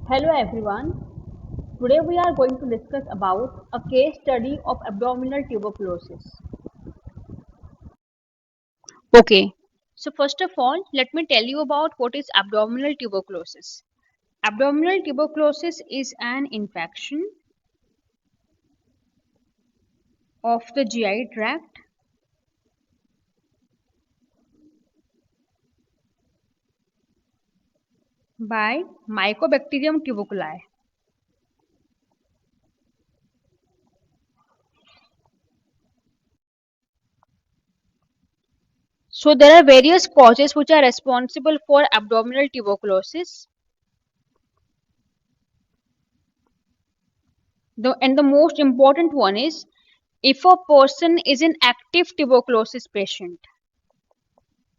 Hello everyone. Today we are going to discuss about a case study of abdominal tuberculosis. Okay. So first of all, let me tell you about what is abdominal tuberculosis. Abdominal tuberculosis is an infection of the GI tract by Mycobacterium tuberculi. So there are various causes which are responsible for abdominal tuberculosis. And the most important one is if a person is an active tuberculosis patient,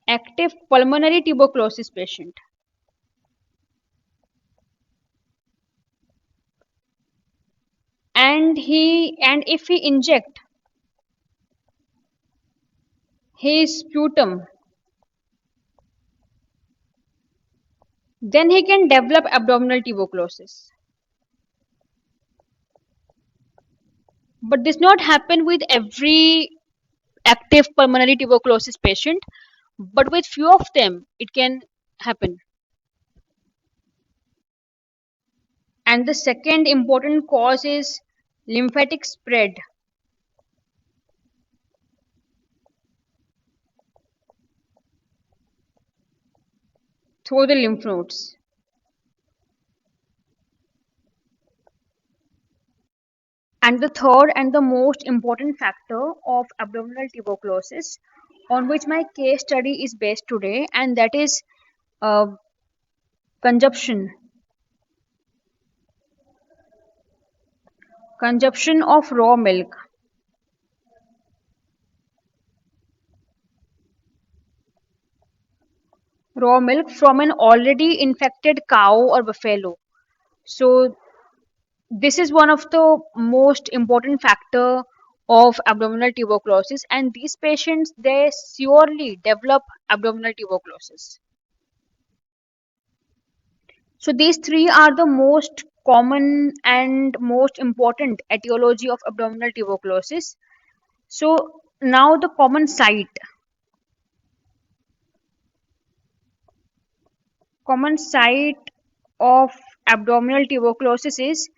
active pulmonary tuberculosis patient, and if he inject his sputum, then he can develop abdominal tuberculosis. But this not happen with every active pulmonary tuberculosis patient, but with few of them it can happen. And the second important cause is lymphatic spread through the lymph nodes. And the third and the most important factor of abdominal tuberculosis, on which my case study is based today, and that is uh, consumption. Consumption of raw milk. Raw milk from an already infected cow or buffalo. So this is one of the most important factor of abdominal tuberculosis, and these patients they surely develop abdominal tuberculosis. So these three are the most common and most important etiology of abdominal tuberculosis. So now the common site. Common site of abdominal tuberculosis is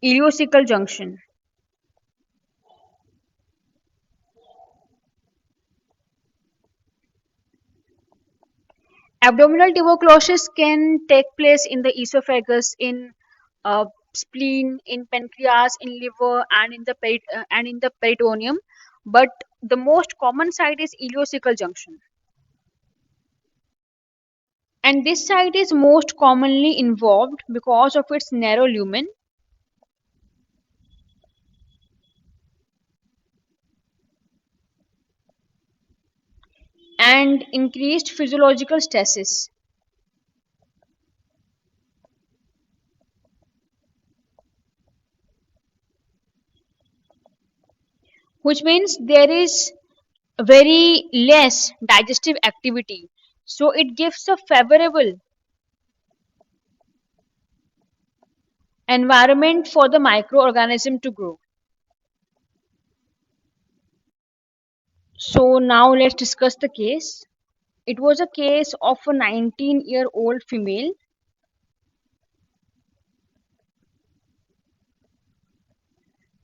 ileocecal junction. Abdominal tuberculosis can take place in the esophagus, in spleen, in pancreas, in liver, and in the peritoneum. But the most common site is ileocecal junction, and this site is most commonly involved because of its narrow lumen and increased physiological stasis. Which means there is very less digestive activity, so it gives a favorable environment for the microorganism to grow. So now let's discuss the case. It was a case of a 19-year-old female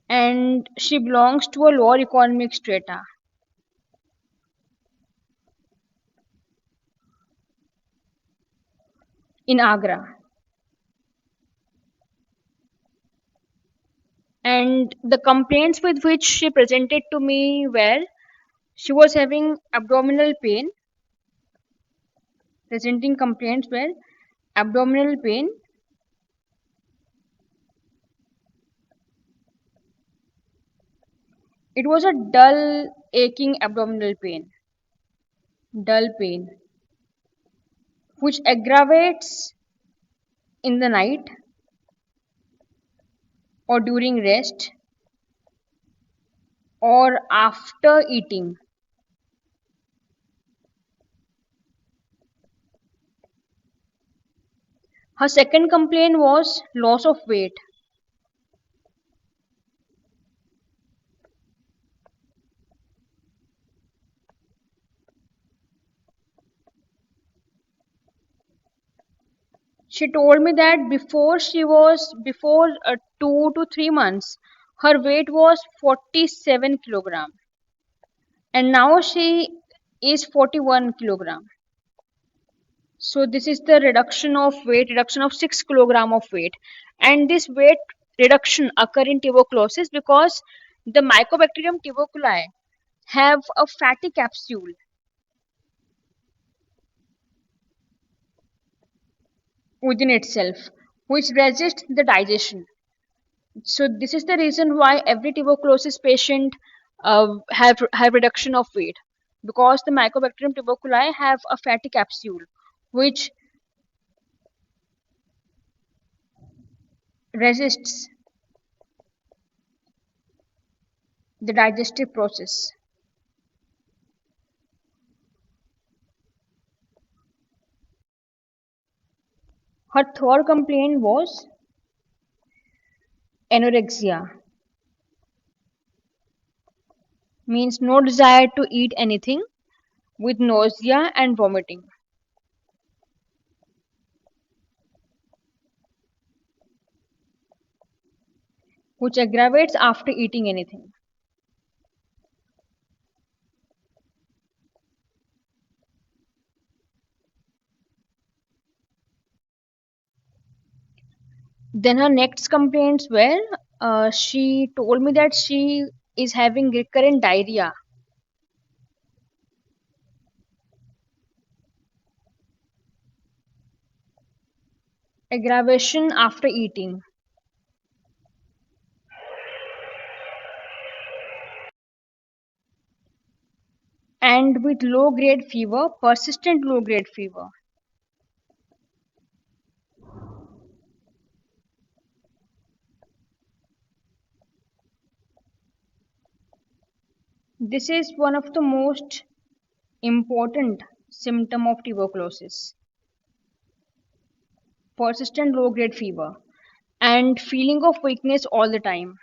and she belongs to a lower economic strata. In Agra. And the complaints with which she presented to me were she was having abdominal pain. Presenting complaints were abdominal pain, it was a dull, aching abdominal pain, dull pain, which aggravates in the night or during rest or after eating. Her second complaint was loss of weight. She told me that before 2 to 3 months, her weight was 47 kilogram, and now she is 41 kilogram. So this is the reduction of 6 kilogram of weight, and this weight reduction occur in tuberculosis because the Mycobacterium tuberculi have a fatty capsule within itself which resists the digestion. So this is the reason why every tuberculosis patient have reduction of weight, because the Mycobacterium tuberculi have a fatty capsule which resists the digestive process. Her third complaint was anorexia, means no desire to eat anything with nausea and vomiting, which aggravates after eating anything. Then her next complaints were she told me that she is having recurrent diarrhea, aggravation after eating, and with low grade fever, persistent low grade fever. This is one of the most important symptom of tuberculosis, persistent low grade fever, and feeling of weakness all the time,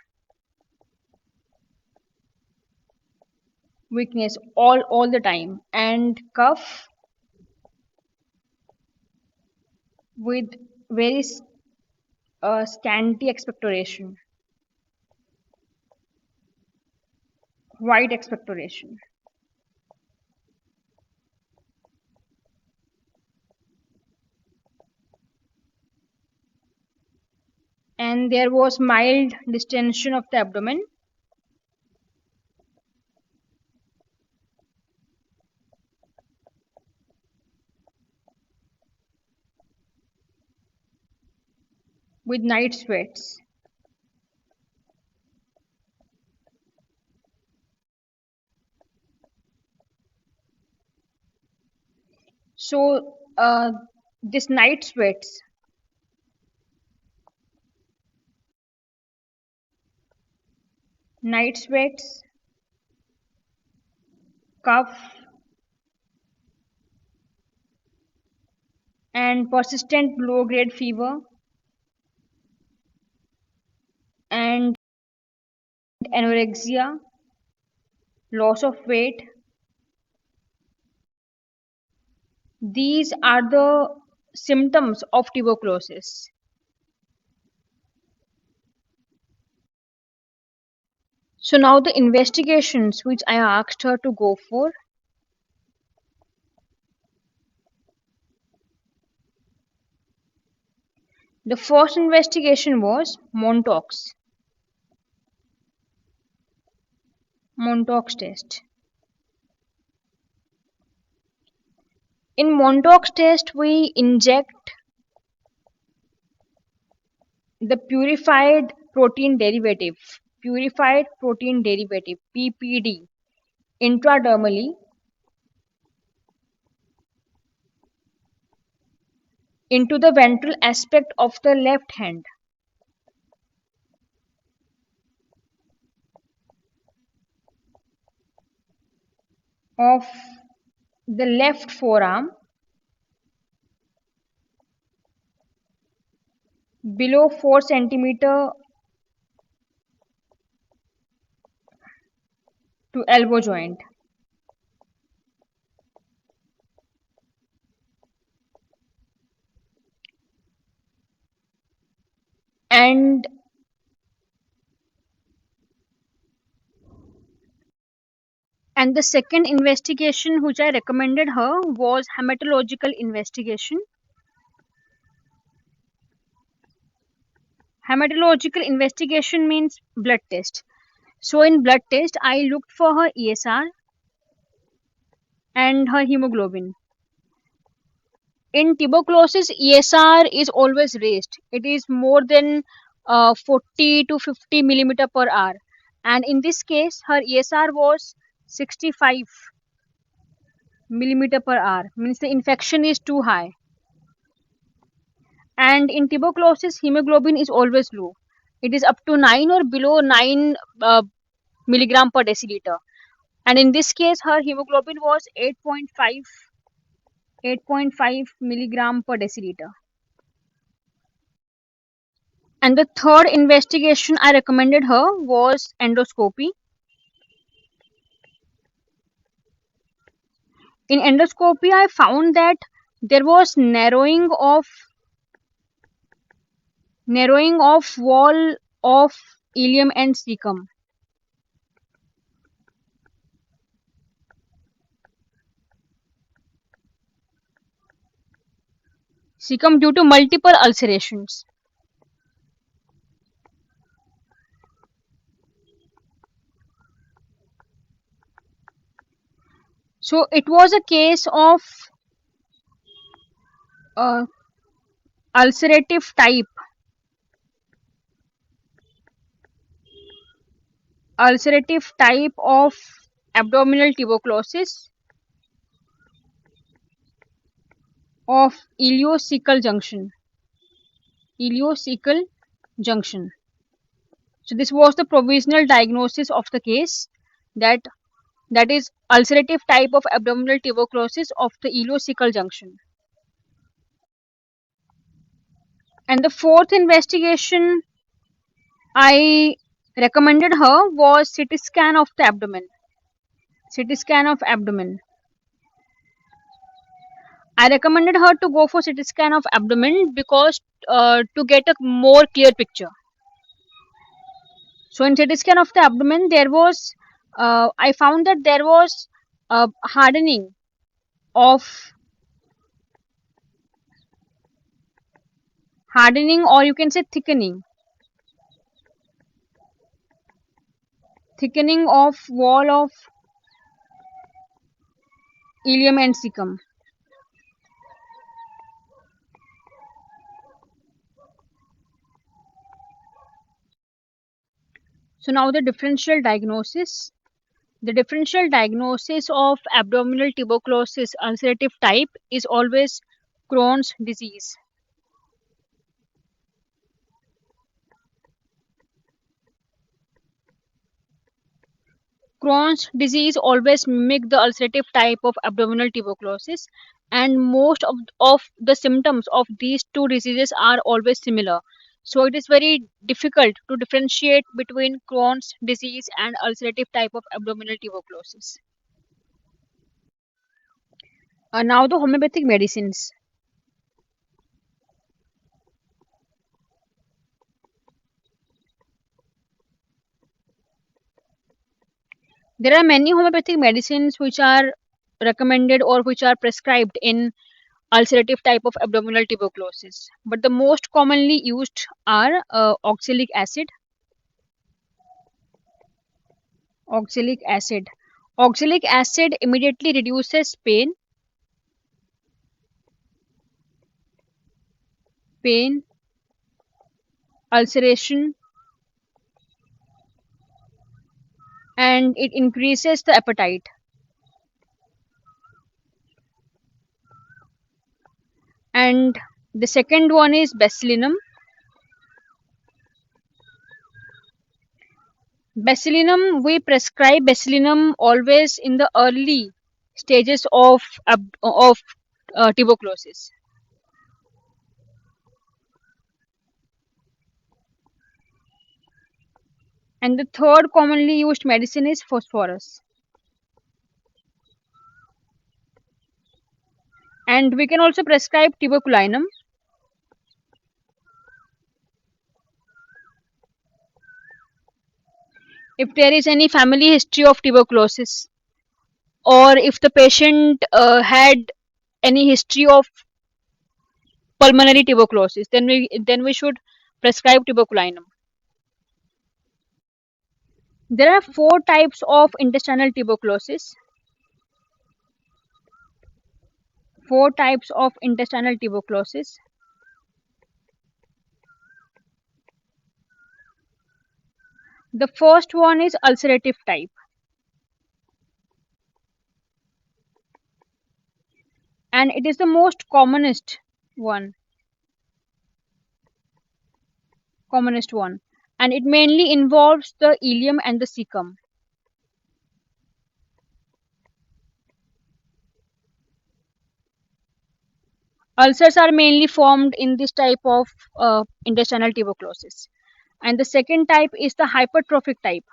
weakness all the time, and cough with very scanty expectoration, white expectoration. And there was mild distension of the abdomen, with night sweats. So this night sweats, cough, and persistent low grade fever, and anorexia, loss of weight. These are the symptoms of tuberculosis. So now the investigations which I asked her to go for. The first investigation was Montauks test. In Montauks test, we inject the purified protein derivative (PPD) intradermally into the ventral aspect of the left hand. Of the left forearm below 4 centimeter to elbow joint. And and the second investigation which I recommended her was hematological investigation. Hematological investigation means blood test. So in blood test, I looked for her ESR and her hemoglobin. In tuberculosis, ESR is always raised. It is more than 40 to 50 millimeter per hour. And in this case, her ESR was 65 millimeter per hour. Means the infection is too high. And in tuberculosis, hemoglobin is always low. It is up to 9 or below 9 milligram per deciliter. And in this case, her hemoglobin was 8.5 milligram per deciliter. And the third investigation I recommended her was endoscopy. In endoscopy, I found that there was narrowing of wall of ileum and cecum. Cecum due to multiple ulcerations. So it was a case of uh, ulcerative type of abdominal tuberculosis of ileocecal junction. So this was the provisional diagnosis of the case, that is ulcerative type of abdominal tuberculosis of the ileocecal junction. And the fourth investigation I recommended her was CT scan of the abdomen. CT scan of abdomen. I recommended her to go for CT scan of abdomen because to get a more clear picture. So in CT scan of the abdomen, there was I found that there was hardening or you can say thickening of wall of ileum and cecum. So now the differential diagnosis. The differential diagnosis of abdominal tuberculosis ulcerative type is always Crohn's disease. Crohn's disease always mimic the ulcerative type of abdominal tuberculosis, and most of the symptoms of these two diseases are always similar. So it is very difficult to differentiate between Crohn's disease and ulcerative type of abdominal tuberculosis. Now the homeopathic medicines. There are many homeopathic medicines which are recommended or which are prescribed in ulcerative type of abdominal tuberculosis, but the most commonly used are oxalic acid. Oxalic acid immediately reduces pain, ulceration, and it increases the appetite. And the second one is bacillinum. We prescribe bacillinum always in the early stages of tuberculosis. And the third commonly used medicine is phosphorus. And we can also prescribe tuberculinum. If there is any family history of tuberculosis, or if the patient had any history of pulmonary tuberculosis, then we should prescribe tuberculinum. There are four types of intestinal tuberculosis. Four types of intestinal tuberculosis. The first one is ulcerative type, and it is the most one, commonest one, and it mainly involves the ileum and the cecum. Ulcers are mainly formed in this type of intestinal tuberculosis. And the second type is the hypertrophic type.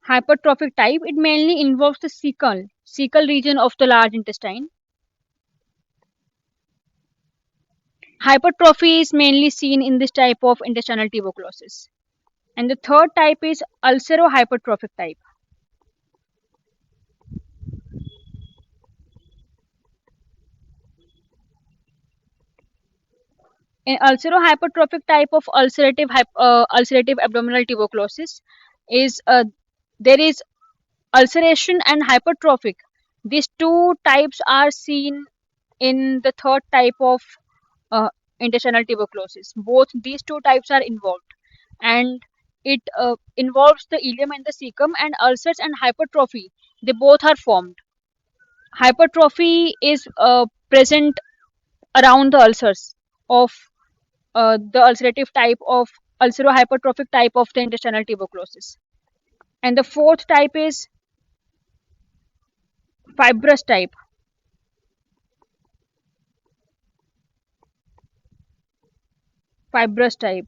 Hypertrophic type, it mainly involves the cecal region of the large intestine. Hypertrophy is mainly seen in this type of intestinal tuberculosis. And the third type is ulcerohypertrophic type. In ulcerohypertrophic type of ulcerative abdominal tuberculosis is there is ulceration and hypertrophic. These two types are seen in the third type of intestinal tuberculosis. Both these two types are involved, and it involves the ileum and the cecum, and ulcers and hypertrophy, they both are formed. Hypertrophy is present around the ulcers of the ulcerative type of ulcerohypertrophic type of the intestinal tuberculosis. And the fourth type is fibrous type. Fibrous type.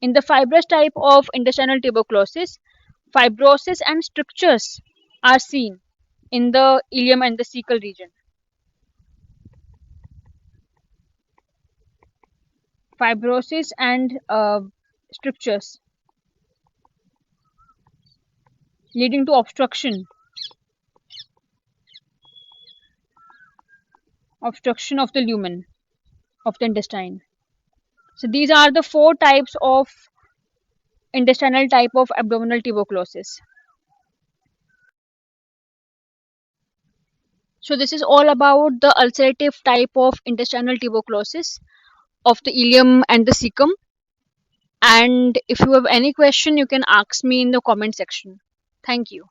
In the fibrous type of intestinal tuberculosis, fibrosis and strictures are seen in the ileum and the cecal region. Fibrosis and strictures leading to obstruction of the lumen of the intestine. So these are the four types of intestinal type of abdominal tuberculosis. So this is all about the ulcerative type of intestinal tuberculosis of the ileum and the cecum. And if you have any question, you can ask me in the comment section. Thank you.